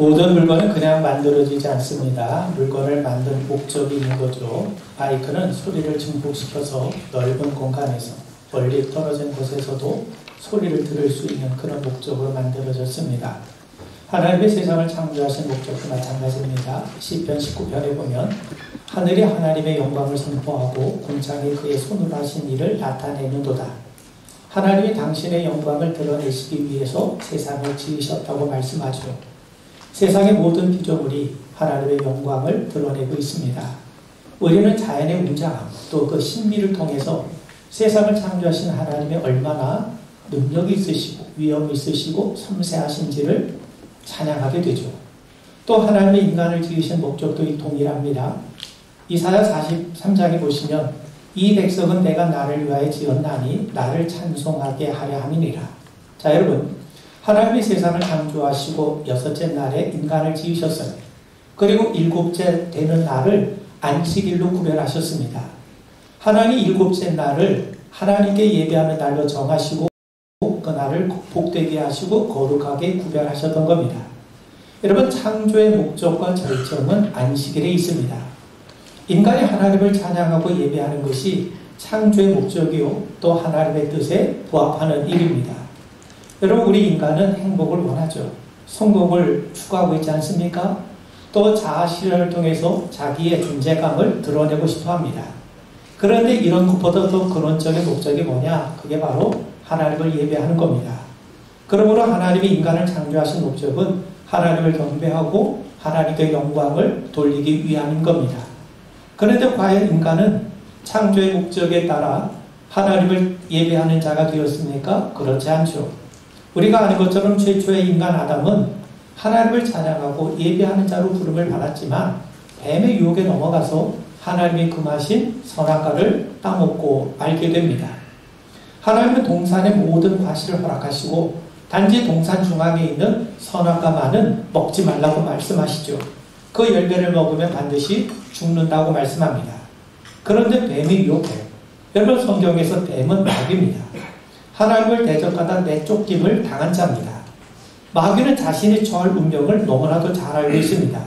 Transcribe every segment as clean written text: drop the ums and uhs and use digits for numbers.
모든 물건은 그냥 만들어지지 않습니다. 물건을 만든 목적이 있는 거죠. 마이크는 소리를 증폭시켜서 넓은 공간에서 멀리 떨어진 곳에서도 소리를 들을 수 있는 그런 목적으로 만들어졌습니다. 하나님의 세상을 창조하신 목적도 마찬가지입니다. 시편 19편에 보면 하늘이 하나님의 영광을 선포하고 궁창이 그의 손으로 하신 일을 나타내는도다. 하나님이 당신의 영광을 드러내시기 위해서 세상을 지으셨다고 말씀하죠. 세상의 모든 피조물이 하나님의 영광을 드러내고 있습니다. 우리는 자연의 웅장함 또 그 신비를 통해서 세상을 창조하신 하나님의 얼마나 능력이 있으시고 위엄이 있으시고 섬세하신지를 찬양하게 되죠. 또 하나님의 인간을 지으신 목적도 동일합니다. 이사야 43장에 보시면 이 백성은 내가 나를 위하여 지었나니 나를 찬송하게 하려 함이니라. 자, 여러분, 하나님이 세상을 창조하시고 여섯째 날에 인간을 지으셨어요. 그리고 일곱째 되는 날을 안식일로 구별하셨습니다. 하나님 일곱째 날을 하나님께 예배하는 날로 정하시고 그 날을 복되게 하시고 거룩하게 구별하셨던 겁니다. 여러분, 창조의 목적과 절정은 안식일에 있습니다. 인간이 하나님을 찬양하고 예배하는 것이 창조의 목적이요 또 하나님의 뜻에 부합하는 일입니다. 여러분, 우리 인간은 행복을 원하죠. 성공을 추구하고 있지 않습니까? 또 자아 실현을 통해서 자기의 존재감을 드러내고 싶어 합니다. 그런데 이런 것보다 더 근원적인 목적이 뭐냐? 그게 바로 하나님을 예배하는 겁니다. 그러므로 하나님이 인간을 창조하신 목적은 하나님을 경배하고 하나님께 영광을 돌리기 위함인 겁니다. 그런데 과연 인간은 창조의 목적에 따라 하나님을 예배하는 자가 되었습니까? 그렇지 않죠. 우리가 아는 것처럼 최초의 인간 아담은 하나님을 찬양하고 예배하는 자로 부름을 받았지만 뱀의 유혹에 넘어가서 하나님이 금하신 선악과를 따먹고 알게 됩니다. 하나님은 동산의 모든 과실을 허락하시고 단지 동산 중앙에 있는 선악과만은 먹지 말라고 말씀하시죠. 그 열매를 먹으면 반드시 죽는다고 말씀합니다. 그런데 뱀이 유혹해요. 여러분, 성경에서 뱀은 마귀입니다. 하나님을 대적하다 내쫓김을 당한 자입니다. 마귀는 자신이 처할 운명을 너무나도 잘 알고 있습니다.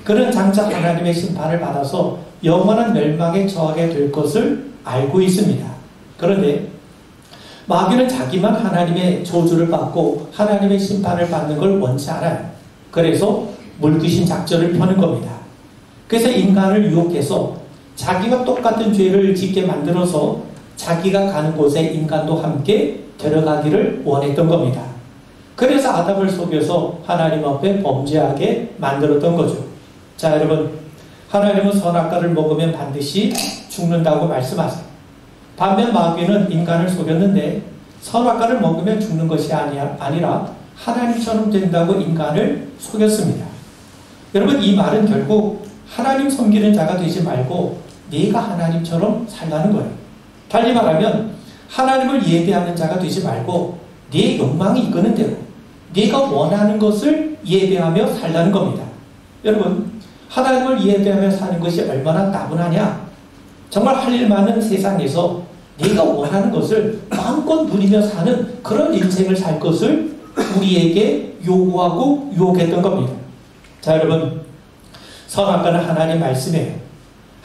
그는 장차 하나님의 심판을 받아서 영원한 멸망에 처하게 될 것을 알고 있습니다. 그런데 마귀는 자기만 하나님의 저주를 받고 하나님의 심판을 받는 걸 원치 않아요. 그래서 물귀신 작전을 펴는 겁니다. 그래서 인간을 유혹해서 자기와 똑같은 죄를 짓게 만들어서 자기가 가는 곳에 인간도 함께 데려가기를 원했던 겁니다. 그래서 아담을 속여서 하나님 앞에 범죄하게 만들었던 거죠. 자, 여러분, 하나님은 선악과를 먹으면 반드시 죽는다고 말씀하세요. 반면 마귀는 인간을 속였는데 선악과를 먹으면 죽는 것이 아니라 하나님처럼 된다고 인간을 속였습니다. 여러분, 이 말은 결국 하나님 섬기는 자가 되지 말고 네가 하나님처럼 살라는 거예요. 달리 말하면 하나님을 예배하는 자가 되지 말고 네 욕망이 이끄는 대로 네가 원하는 것을 예배하며 살라는 겁니다. 여러분, 하나님을 예배하며 사는 것이 얼마나 따분하냐? 정말 할 일 많은 세상에서 네가 원하는 것을 마음껏 누리며 사는 그런 인생을 살 것을 우리에게 요구하고 유혹했던 겁니다. 자, 여러분, 선악과는 하나님 말씀이에요.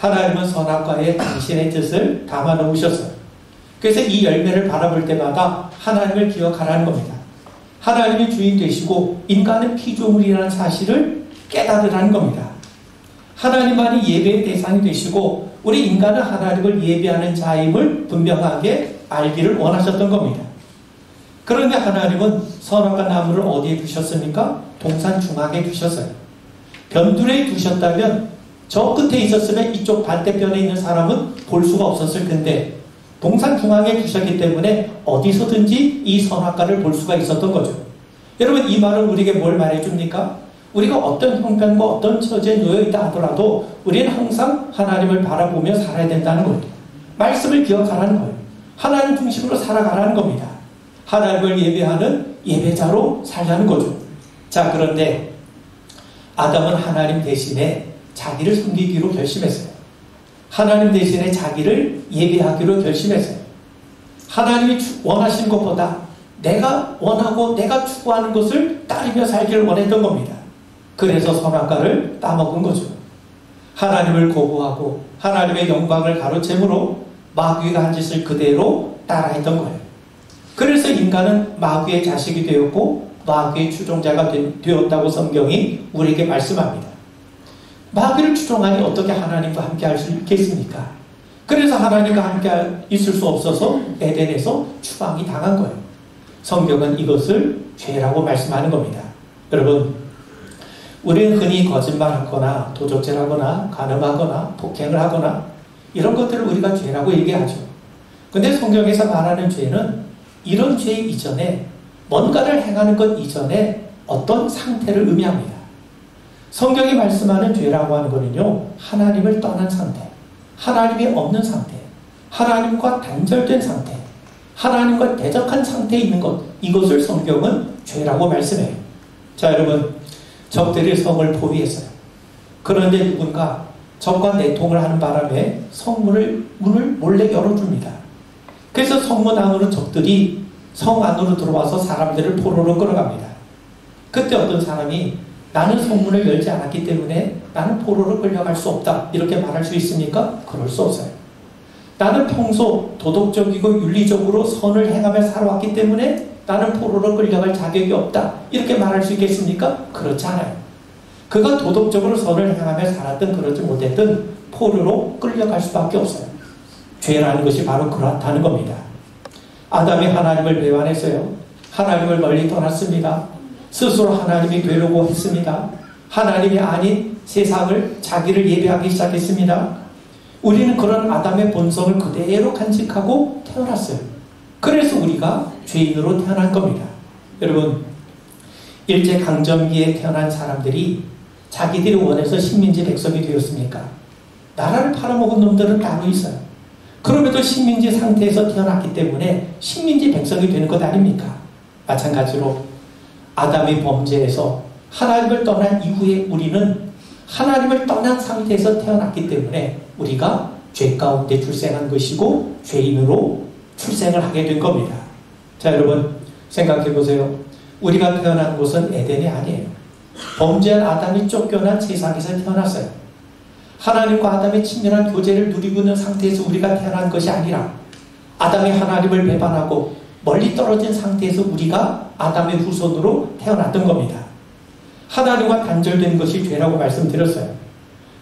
하나님은 선악과에 당신의 뜻을 담아 놓으셨어요. 그래서 이 열매를 바라볼 때마다 하나님을 기억하라는 겁니다. 하나님이 주인 되시고 인간은 피조물이라는 사실을 깨달으라는 겁니다. 하나님만이 예배의 대상이 되시고 우리 인간은 하나님을 예배하는 자임을 분명하게 알기를 원하셨던 겁니다. 그런데 하나님은 선악과 나무를 어디에 두셨습니까? 동산 중앙에 두셨어요. 변두리에 두셨다면 저 끝에 있었으면 이쪽 반대편에 있는 사람은 볼 수가 없었을 텐데 동산 중앙에 두셨기 때문에 어디서든지 이 선악과를 볼 수가 있었던 거죠. 여러분, 이 말은 우리에게 뭘 말해줍니까? 우리가 어떤 형편과 어떤 처지에 놓여있다 하더라도 우리는 항상 하나님을 바라보며 살아야 된다는 거예요. 말씀을 기억하라는 거예요. 하나님 중심으로 살아가라는 겁니다. 하나님을 예배하는 예배자로 살라는 거죠. 자, 그런데 아담은 하나님 대신에 자기를 섬기기로 결심했어요. 하나님 대신에 자기를 예배하기로 결심했어요. 하나님이 원하시는 것보다 내가 원하고 내가 추구하는 것을 따르며 살기를 원했던 겁니다. 그래서 선악과를 따먹은 거죠. 하나님을 거부하고 하나님의 영광을 가로채므로 마귀가 한 짓을 그대로 따라했던 거예요. 그래서 인간은 마귀의 자식이 되었고 마귀의 추종자가 되었다고 성경이 우리에게 말씀합니다. 마귀를 추종하니 어떻게 하나님과 함께 할 수 있겠습니까? 그래서 하나님과 함께 있을 수 없어서 에덴에서 추방이 당한 거예요. 성경은 이것을 죄라고 말씀하는 겁니다. 여러분, 우리는 흔히 거짓말하거나 도적질하거나 간음하거나 폭행을 하거나 이런 것들을 우리가 죄라고 얘기하죠. 근데 성경에서 말하는 죄는 이런 죄 이전에 뭔가를 행하는 것 이전에 어떤 상태를 의미합니다. 성경이 말씀하는 죄라고 하는 것은요, 하나님을 떠난 상태, 하나님이 없는 상태, 하나님과 단절된 상태, 하나님과 대적한 상태에 있는 것, 이것을 성경은 죄라고 말씀해요. 자, 여러분, 적들이 성을 포위했어요. 그런데 누군가 적과 내통을 하는 바람에 문을 몰래 열어줍니다. 그래서 성문 안으로 적들이 성 안으로 들어와서 사람들을 포로로 끌어갑니다. 그때 어떤 사람이 나는 성문을 열지 않았기 때문에 나는 포로로 끌려갈 수 없다, 이렇게 말할 수 있습니까? 그럴 수 없어요. 나는 평소 도덕적이고 윤리적으로 선을 행하며 살아왔기 때문에 나는 포로로 끌려갈 자격이 없다, 이렇게 말할 수 있겠습니까? 그렇지 않아요. 그가 도덕적으로 선을 행하며 살았든 그러지 못했든 포로로 끌려갈 수밖에 없어요. 죄라는 것이 바로 그렇다는 겁니다. 아담이 하나님을 배반했어요. 하나님을 멀리 떠났습니다. 스스로 하나님이 되려고 했습니다. 하나님이 아닌 세상을, 자기를 예배하기 시작했습니다. 우리는 그런 아담의 본성을 그대로 간직하고 태어났어요. 그래서 우리가 죄인으로 태어난 겁니다. 여러분, 일제강점기에 태어난 사람들이 자기들이 원해서 식민지 백성이 되었습니까? 나라를 팔아먹은 놈들은 따로 있어요. 그럼에도 식민지 상태에서 태어났기 때문에 식민지 백성이 되는 것 아닙니까? 마찬가지로 아담이 범죄해서 하나님을 떠난 이후에 우리는 하나님을 떠난 상태에서 태어났기 때문에 우리가 죄 가운데 출생한 것이고 죄인으로 출생을 하게 된 겁니다. 자, 여러분 생각해 보세요. 우리가 태어난 곳은 에덴이 아니에요. 범죄한 아담이 쫓겨난 세상에서 태어났어요. 하나님과 아담의 친밀한 교제를 누리고 있는 상태에서 우리가 태어난 것이 아니라 아담이 하나님을 배반하고 멀리 떨어진 상태에서 우리가 아담의 후손으로 태어났던 겁니다. 하나님과 단절된 것이 죄라고 말씀드렸어요.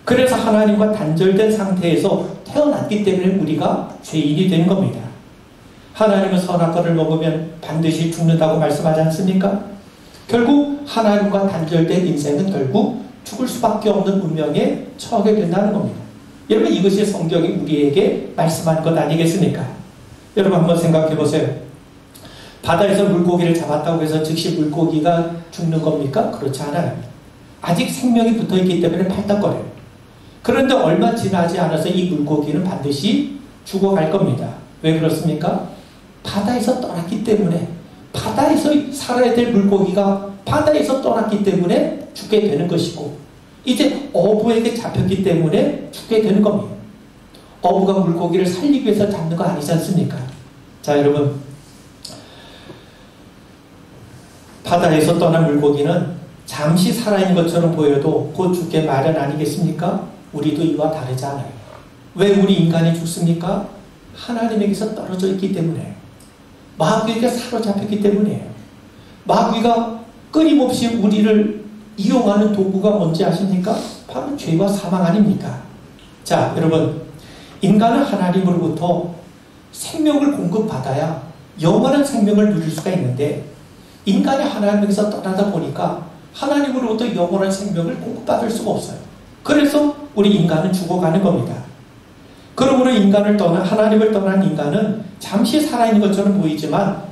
그래서 하나님과 단절된 상태에서 태어났기 때문에 우리가 죄인이 된 겁니다. 하나님은 선악과를 먹으면 반드시 죽는다고 말씀하지 않습니까? 결국 하나님과 단절된 인생은 결국 죽을 수밖에 없는 운명에 처하게 된다는 겁니다. 여러분, 이것이 성경이 우리에게 말씀하는 것 아니겠습니까? 여러분 한번 생각해 보세요. 바다에서 물고기를 잡았다고 해서 즉시 물고기가 죽는 겁니까? 그렇지 않아요. 아직 생명이 붙어있기 때문에 팔딱거려요. 그런데 얼마 지나지 않아서 이 물고기는 반드시 죽어갈 겁니다. 왜 그렇습니까? 바다에서 떠났기 때문에, 바다에서 살아야 될 물고기가 바다에서 떠났기 때문에 죽게 되는 것이고, 이제 어부에게 잡혔기 때문에 죽게 되는 겁니다. 어부가 물고기를 살리기 위해서 잡는 거 아니지 않습니까? 자, 여러분, 바다에서 떠난 물고기는 잠시 살아있는 것처럼 보여도 곧 죽게 마련 아니겠습니까? 우리도 이와 다르지 않아요. 왜 우리 인간이 죽습니까? 하나님에게서 떨어져 있기 때문에, 마귀에게 사로잡혔기 때문이에요. 마귀가 끊임없이 우리를 이용하는 도구가 뭔지 아십니까? 바로 죄와 사망 아닙니까? 자, 여러분, 인간은 하나님으로부터 생명을 공급받아야 영원한 생명을 누릴 수가 있는데, 인간이 하나님에게서 떠나다 보니까 하나님으로부터 영원한 생명을 공급받을 수가 없어요. 그래서 우리 인간은 죽어가는 겁니다. 그러므로 하나님을 떠난 인간은 잠시 살아있는 것처럼 보이지만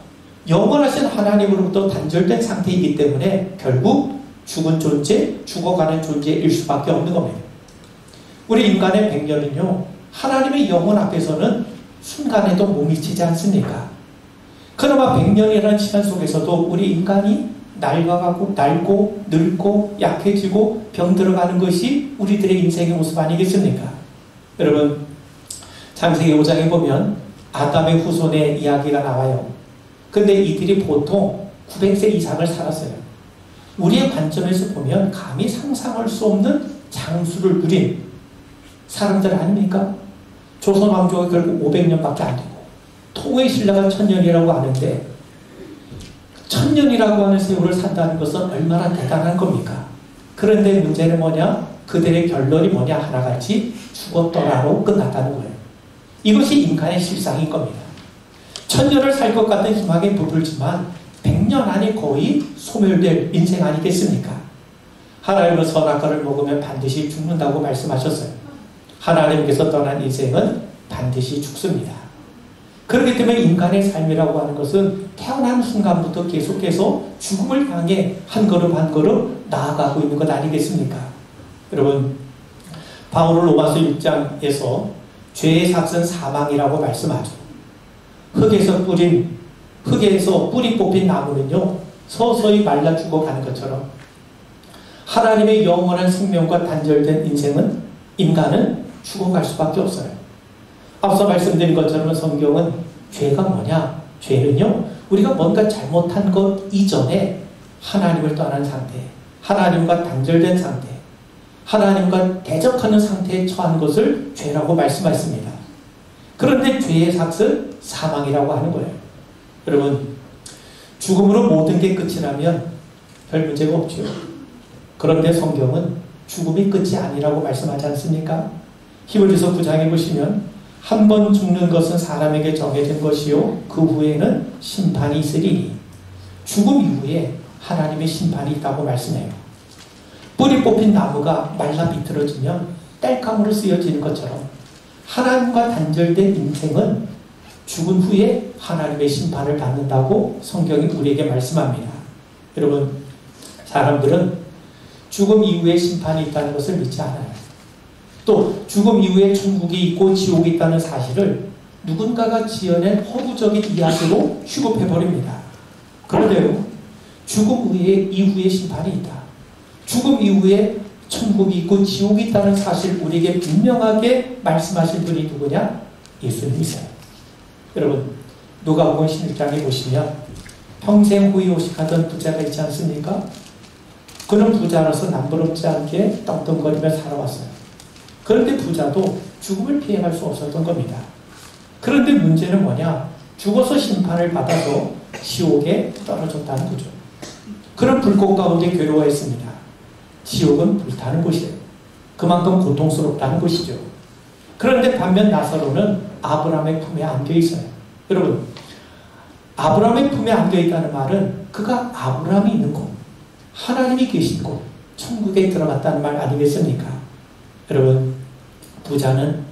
영원하신 하나님으로부터 단절된 상태이기 때문에 결국 죽은 존재, 죽어가는 존재일 수밖에 없는 겁니다. 우리 인간의 100년은요, 하나님의 영혼 앞에서는 순간에도 못 미치지 않습니까? 그나마 100년이라는 시간 속에서도 우리 인간이 낡고 늙고 약해지고 병들어가는 것이 우리들의 인생의 모습 아니겠습니까? 여러분, 창세기 5장에 보면 아담의 후손의 이야기가 나와요. 근데 이들이 보통 900세 이상을 살았어요. 우리의 관점에서 보면 감히 상상할 수 없는 장수를 누린 사람들 아닙니까? 조선 왕조가 결국 500년밖에 안 되고 토의 신라가 1000년이라고 하는데 1000년이라고 하는 세월을 산다는 것은 얼마나 대단한 겁니까? 그런데 문제는 뭐냐? 그들의 결론이 뭐냐? 하나같이 죽었더라로 끝났다는 거예요. 이것이 인간의 실상인 겁니다. 1000년을 살 것 같은 희망에 부풀지만 100년 안에 거의 소멸될 인생 아니겠습니까? 하나님은 선악과를 먹으면 반드시 죽는다고 말씀하셨어요. 하나님께서 떠난 인생은 반드시 죽습니다. 그렇기 때문에 인간의 삶이라고 하는 것은 태어난 순간부터 계속해서 죽음을 향해 한 걸음 한 걸음 나아가고 있는 것 아니겠습니까? 여러분, 바울은 로마서 6장에서 죄의 삭은 사망이라고 말씀하죠. 흙에서 뿌리 뽑힌 나무는요, 서서히 말라 죽어가는 것처럼 하나님의 영원한 생명과 단절된 인간은 죽어갈 수밖에 없어요. 앞서 말씀드린 것처럼 성경은 죄가 뭐냐? 죄는요, 우리가 뭔가 잘못한 것 이전에 하나님을 떠난 상태, 하나님과 단절된 상태, 하나님과 대적하는 상태에 처한 것을 죄라고 말씀하십니다. 그런데 죄의 삭은 사망이라고 하는 거예요. 여러분, 죽음으로 모든 게 끝이라면 별 문제가 없죠. 그런데 성경은 죽음이 끝이 아니라고 말씀하지 않습니까? 히브리서 9장에 보시면 한 번 죽는 것은 사람에게 정해진 것이요 그 후에는 심판이 있으리니 죽음 이후에 하나님의 심판이 있다고 말씀해요. 뿌리 뽑힌 나무가 말라 비틀어지면 땔감으로 쓰여지는 것처럼 하나님과 단절된 인생은 죽은 후에 하나님의 심판을 받는다고 성경이 우리에게 말씀합니다. 여러분, 사람들은 죽음 이후에 심판이 있다는 것을 믿지 않아요. 또 죽음 이후에 천국이 있고 지옥이 있다는 사실을 누군가가 지어낸 허구적인 이야기로 취급해버립니다. 그런데요, 죽음 이후에 심판이 있다. 죽음 이후에 천국이 있고 지옥이 있다는 사실 우리에게 분명하게 말씀하신 분이 누구냐? 예수님이세요. 여러분, 누가복음 16장에 보시면 평생 호의호식하던 부자가 있지 않습니까? 그는 부자로서 남부럽지 않게 떵떵거리며 살아왔어요. 그런데 부자도 죽음을 피해갈 수 없었던 겁니다. 그런데 문제는 뭐냐? 죽어서 심판을 받아서 지옥에 떨어졌다는 거죠. 그런 불꽃 가운데 괴로워했습니다. 지옥은 불타는 곳이에요. 그만큼 고통스럽다는 것이죠. 그런데 반면 나사로는 아브라함의 품에 안겨 있어요. 여러분, 아브라함의 품에 안겨 있다는 말은 그가 아브라함이 있는 곳, 하나님이 계신 곳, 천국에 들어갔다는 말 아니겠습니까? 여러분, 부자는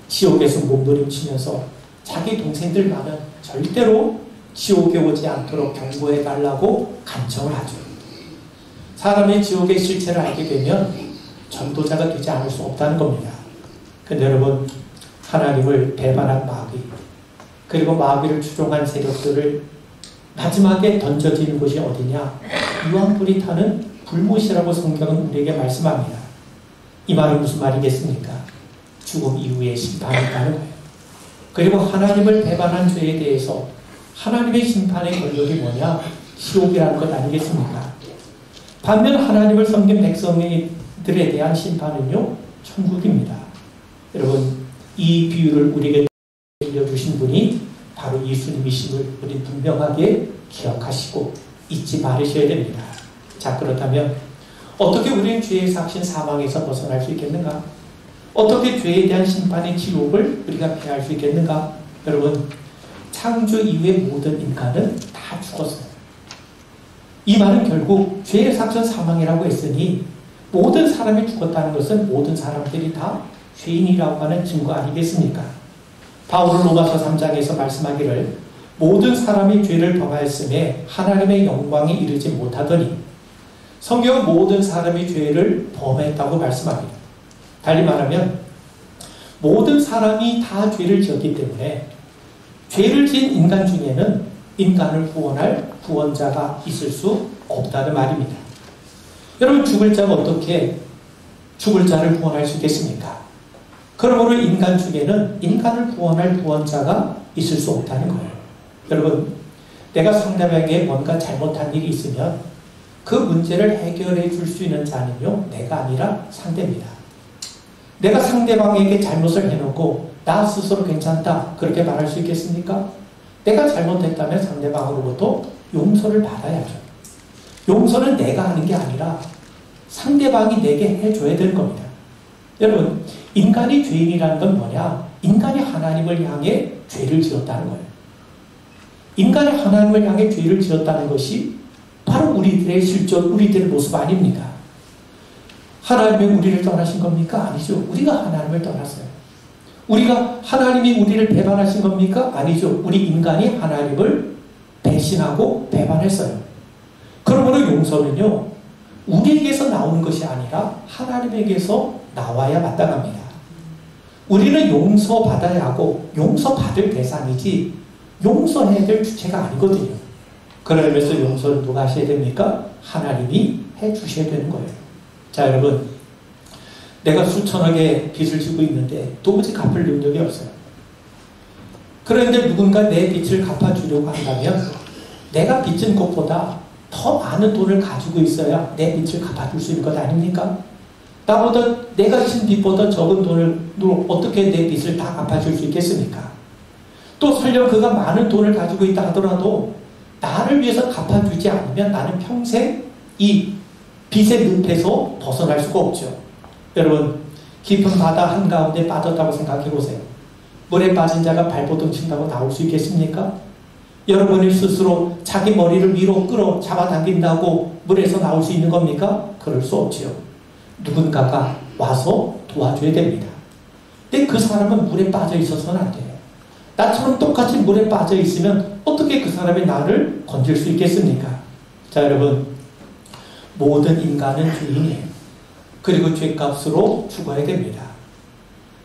지옥에서 몸부림치면서 자기 동생들과는 절대로 지옥에 오지 않도록 경고해달라고 간청을 하죠. 사람이 지옥의 실체를 알게 되면 전도자가 되지 않을 수 없다는 겁니다. 근데 여러분, 하나님을 배반한 마귀, 그리고 마귀를 추종한 세력들을 마지막에 던져지는 곳이 어디냐? 유황불이 타는 불못이라고 성경은 우리에게 말씀합니다. 이 말은 무슨 말이겠습니까? 죽음 이후에 심판이 있다는 거예요. 그리고 하나님을 배반한 죄에 대해서 하나님의 심판의 권력이 뭐냐? 지옥이라는 것 아니겠습니까? 반면 하나님을 섬긴 백성들에 대한 심판은요, 천국입니다. 여러분, 이 비유를 우리에게 들려주신 분이 바로 예수님이심을 우리 분명하게 기억하시고 잊지 말으셔야 됩니다. 자, 그렇다면 어떻게 우리는 죄의 삭신 사망에서 벗어날 수 있겠는가? 어떻게 죄에 대한 심판의 지옥을 우리가 피할 수 있겠는가? 여러분, 창조 이후의 모든 인간은 다 죽었어요. 이 말은 결국 죄의 삭신 사망이라고 했으니 모든 사람이 죽었다는 것은 모든 사람들이 다 죄인이라고 하는 증거 아니겠습니까? 바울은 로마서 3장에서 말씀하기를 모든 사람이 죄를 범하였음에 하나님의 영광에 이르지 못하더니 성경은 모든 사람이 죄를 범했다고 말씀합니다. 달리 말하면 모든 사람이 다 죄를 지었기 때문에 죄를 지은 인간 중에는 인간을 구원할 구원자가 있을 수 없다는 말입니다. 여러분, 죽을 자가 어떻게 죽을 자를 구원할 수 있겠습니까? 그러므로 인간 중에는 인간을 구원할 구원자가 있을 수 없다는 거예요. 여러분, 내가 상대방에게 뭔가 잘못한 일이 있으면 그 문제를 해결해 줄 수 있는 자는요, 내가 아니라 상대입니다. 내가 상대방에게 잘못을 해놓고 나 스스로 괜찮다 그렇게 말할 수 있겠습니까? 내가 잘못했다면 상대방으로부터 용서를 받아야죠. 용서는 내가 하는 게 아니라 상대방이 내게 해줘야 되는 겁니다. 여러분, 인간이 죄인이라는 건 뭐냐? 인간이 하나님을 향해 죄를 지었다는 거예요. 인간이 하나님을 향해 죄를 지었다는 것이 바로 우리들의 실존, 우리들의 모습 아닙니까? 하나님이 우리를 떠나신 겁니까? 아니죠. 우리가 하나님을 떠났어요. 하나님이 우리를 배반하신 겁니까? 아니죠. 우리 인간이 하나님을 배신하고 배반했어요. 그러므로 용서는요, 우리에게서 나오는 것이 아니라 하나님에게서 나와야 마땅합니다. 우리는 용서받아야 하고 용서받을 대상이지 용서해야 될 주체가 아니거든요. 그러면서 용서를 누가 하셔야 됩니까? 하나님이 해주셔야 되는 거예요. 자, 여러분, 내가 수천억의 빚을 지고 있는데 도무지 갚을 능력이 없어요. 그런데 누군가 내 빚을 갚아주려고 한다면 내가 빚진 것보다 더 많은 돈을 가지고 있어야 내 빚을 갚아줄 수 있는 것 아닙니까? 나보다 내가 진 빚보다 적은 돈으로 어떻게 내 빚을 다 갚아줄 수 있겠습니까? 또 설령 그가 많은 돈을 가지고 있다 하더라도 나를 위해서 갚아주지 않으면 나는 평생 이 빚의 늪에서 벗어날 수가 없죠. 여러분, 깊은 바다 한가운데 빠졌다고 생각해 보세요. 물에 빠진 자가 발버둥 친다고 나올 수 있겠습니까? 여러분이 스스로 자기 머리를 위로 끌어 잡아당긴다고 물에서 나올 수 있는 겁니까? 그럴 수 없지요. 누군가가 와서 도와줘야 됩니다. 근데 그 사람은 물에 빠져 있어서는 안 돼요. 나처럼 똑같이 물에 빠져 있으면 어떻게 그 사람이 나를 건질 수 있겠습니까? 자, 여러분, 모든 인간은 죄인이에요. 그리고 죄값으로 죽어야 됩니다.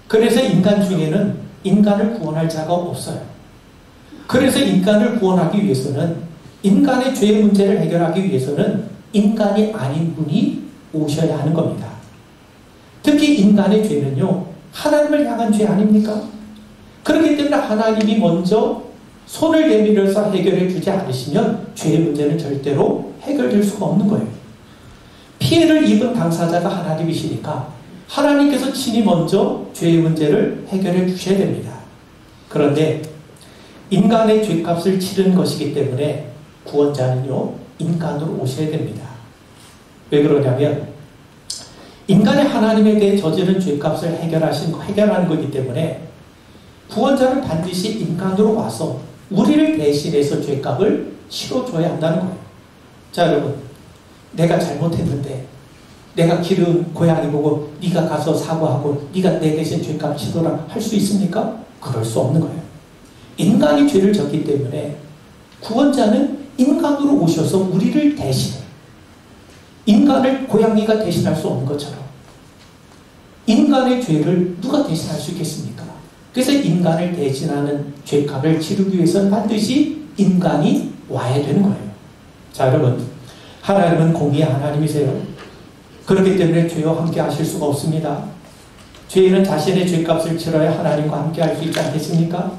그래서 인간 중에는 인간을 구원할 자가 없어요. 그래서 인간을 구원하기 위해서는, 인간의 죄의 문제를 해결하기 위해서는 인간이 아닌 분이 오셔야 하는 겁니다. 특히 인간의 죄는요, 하나님을 향한 죄 아닙니까? 그렇기 때문에 하나님이 먼저 손을 내밀어서 해결해 주지 않으시면 죄의 문제는 절대로 해결될 수가 없는 거예요. 피해를 입은 당사자가 하나님이시니까 하나님께서 친히 먼저 죄의 문제를 해결해 주셔야 됩니다. 그런데 인간의 죄값을 치른 것이기 때문에 구원자는요, 인간으로 오셔야 됩니다. 왜 그러냐면 인간이 하나님에 대해 저지른 죄값을 해결하는 거기 때문에 구원자는 반드시 인간으로 와서 우리를 대신해서 죄값을 치러줘야 한다는 거예요. 자, 여러분, 내가 잘못했는데 내가 기른 고양이 보고 네가 가서 사과하고 네가 내 대신 죄값 치더라 할 수 있습니까? 그럴 수 없는 거예요. 인간이 죄를 졌기 때문에 구원자는 인간으로 오셔서 우리를 대신해. 인간을 고양이가 대신할 수 없는 것처럼 인간의 죄를 누가 대신할 수 있겠습니까? 그래서 인간을 대신하는 죄값을 치르기 위해서는 반드시 인간이 와야 되는 거예요. 자, 여러분, 하나님은 공의의 하나님이세요. 그렇기 때문에 죄와 함께 하실 수가 없습니다. 죄인은 자신의 죄값을 치러야 하나님과 함께 할 수 있지 않겠습니까?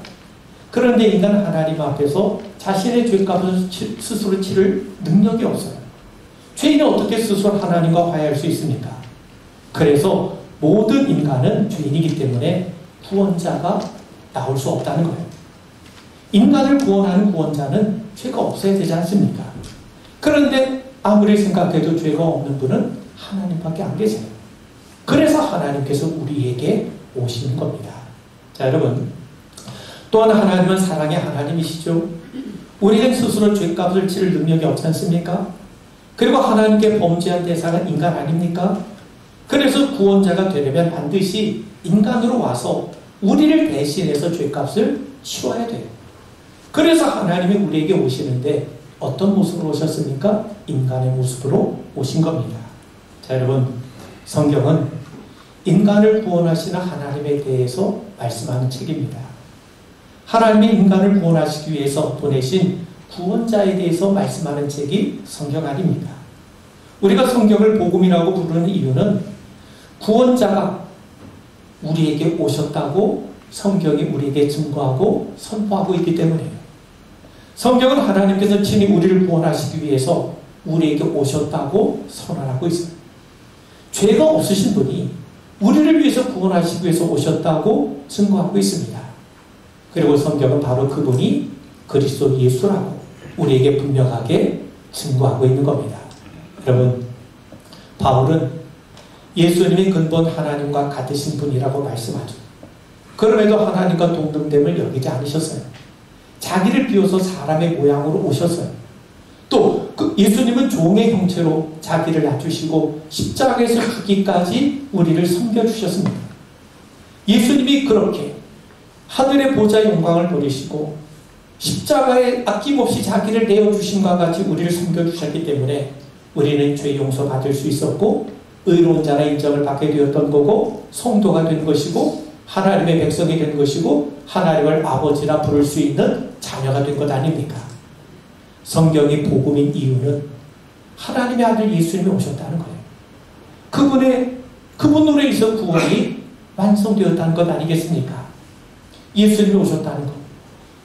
그런데 인간은 하나님 앞에서 자신의 죄값을 스스로 치를 능력이 없어요. 죄인은 어떻게 스스로 하나님과 화해할 수 있습니까? 그래서 모든 인간은 죄인이기 때문에 구원자가 나올 수 없다는 거예요. 인간을 구원하는 구원자는 죄가 없어야 되지 않습니까? 그런데 아무리 생각해도 죄가 없는 분은 하나님밖에 안 계세요. 그래서 하나님께서 우리에게 오시는 겁니다. 자, 여러분, 또한 하나님은 사랑의 하나님이시죠. 우리는 스스로 죄값을 치를 능력이 없지 않습니까? 그리고 하나님께 범죄한 대상은 인간 아닙니까? 그래서 구원자가 되려면 반드시 인간으로 와서 우리를 대신해서 죄값을 치러야 돼요. 그래서 하나님이 우리에게 오시는데 어떤 모습으로 오셨습니까? 인간의 모습으로 오신 겁니다. 자, 여러분, 성경은 인간을 구원하시는 하나님에 대해서 말씀하는 책입니다. 하나님이 인간을 구원하시기 위해서 보내신 구원자에 대해서 말씀하는 책이 성경 아닙니다. 우리가 성경을 복음이라고 부르는 이유는 구원자가 우리에게 오셨다고 성경이 우리에게 증거하고 선포하고 있기 때문이에요. 성경은 하나님께서 친히 우리를 구원하시기 위해서 우리에게 오셨다고 선언하고 있어요. 죄가 없으신 분이 우리를 위해서 구원하시기 위해서 오셨다고 증거하고 있습니다. 그리고 성경은 바로 그분이 그리스도 예수라고 우리에게 분명하게 증거하고 있는 겁니다. 여러분, 바울은 예수님이 근본 하나님과 같으신 분이라고 말씀하죠. 그럼에도 하나님과 동등됨을 여기지 않으셨어요. 자기를 비워서 사람의 모양으로 오셨어요. 또 그 예수님은 종의 형체로 자기를 낮추시고 십자가에서 죽기까지 우리를 섬겨주셨습니다. 예수님이 그렇게 하늘의 보좌 영광을 버리시고 십자가에 아낌없이 자기를 내어주신과 같이 우리를 섬겨주셨기 때문에 우리는 죄 용서받을 수 있었고 의로운 자라 인정을 받게 되었던 거고 성도가 된 것이고 하나님의 백성이 된 것이고 하나님을 아버지라 부를 수 있는 자녀가 된 것 아닙니까? 성경이 복음인 이유는 하나님의 아들 예수님이 오셨다는 거예요. 그분으로 인해서 구원이 완성되었다는 것 아니겠습니까? 예수님이 오셨다는 것.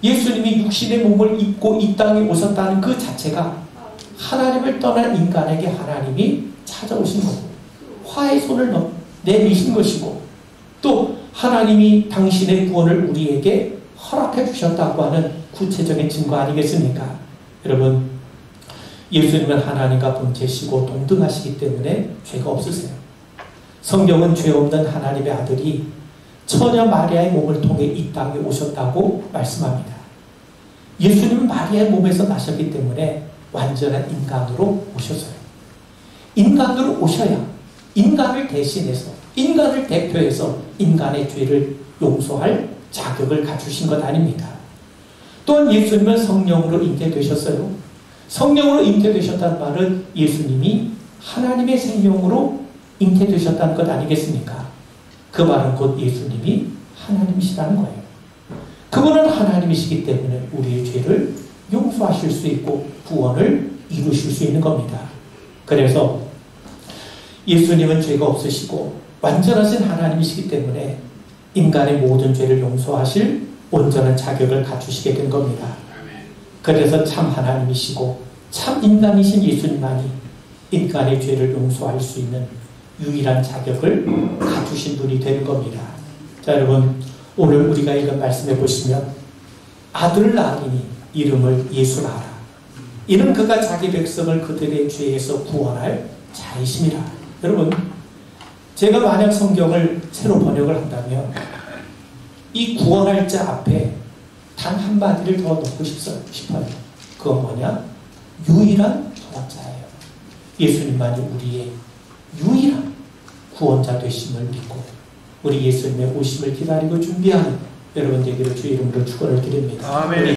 예수님이 육신의 몸을 입고 이 땅에 오셨다는 그 자체가 하나님을 떠난 인간에게 하나님이 찾아오신 거고 화의 손을 내미신 것이고 또 하나님이 당신의 구원을 우리에게 허락해 주셨다고 하는 구체적인 증거 아니겠습니까? 여러분, 예수님은 하나님과 본체시고 동등하시기 때문에 죄가 없으세요. 성경은 죄 없는 하나님의 아들이 처녀 마리아의 몸을 통해 이 땅에 오셨다고 말씀합니다. 예수님은 마리아의 몸에서 나셨기 때문에 완전한 인간으로 오셨어요. 인간으로 오셔야 인간을 대신해서 인간을 대표해서 인간의 죄를 용서할 자격을 갖추신 것 아닙니까? 또한 예수님은 성령으로 잉태되셨어요. 성령으로 잉태되셨다는 말은 예수님이 하나님의 생명으로 잉태되셨다는 것 아니겠습니까? 그 말은 곧 예수님이 하나님이시라는 거예요. 그분은 하나님이시기 때문에 우리의 죄를 용서하실 수 있고 구원을 이루실 수 있는 겁니다. 그래서 예수님은 죄가 없으시고 완전하신 하나님이시기 때문에 인간의 모든 죄를 용서하실 온전한 자격을 갖추시게 된 겁니다. 그래서 참 하나님이시고 참 인간이신 예수님만이 인간의 죄를 용서할 수 있는 유일한 자격을 갖추신 분이 된 겁니다. 자, 여러분, 오늘 우리가 읽은 말씀해 보시면 아들을 낳으니 이름을 예수라 하라. 이는 그가 자기 백성을 그들의 죄에서 구원할 자이심이라. 여러분, 제가 만약 성경을 새로 번역을 한다면 이 구원할 자 앞에 단 한마디를 더 넣고 싶어요. 그건 뭐냐? 유일한 구원자예요. 예수님만이 우리의 유일한 구원자 되심을 믿고 우리 예수님의 오심을 기다리고 준비하는 여러분 되기를 주의 이름으로 축원을 드립니다. 아멘.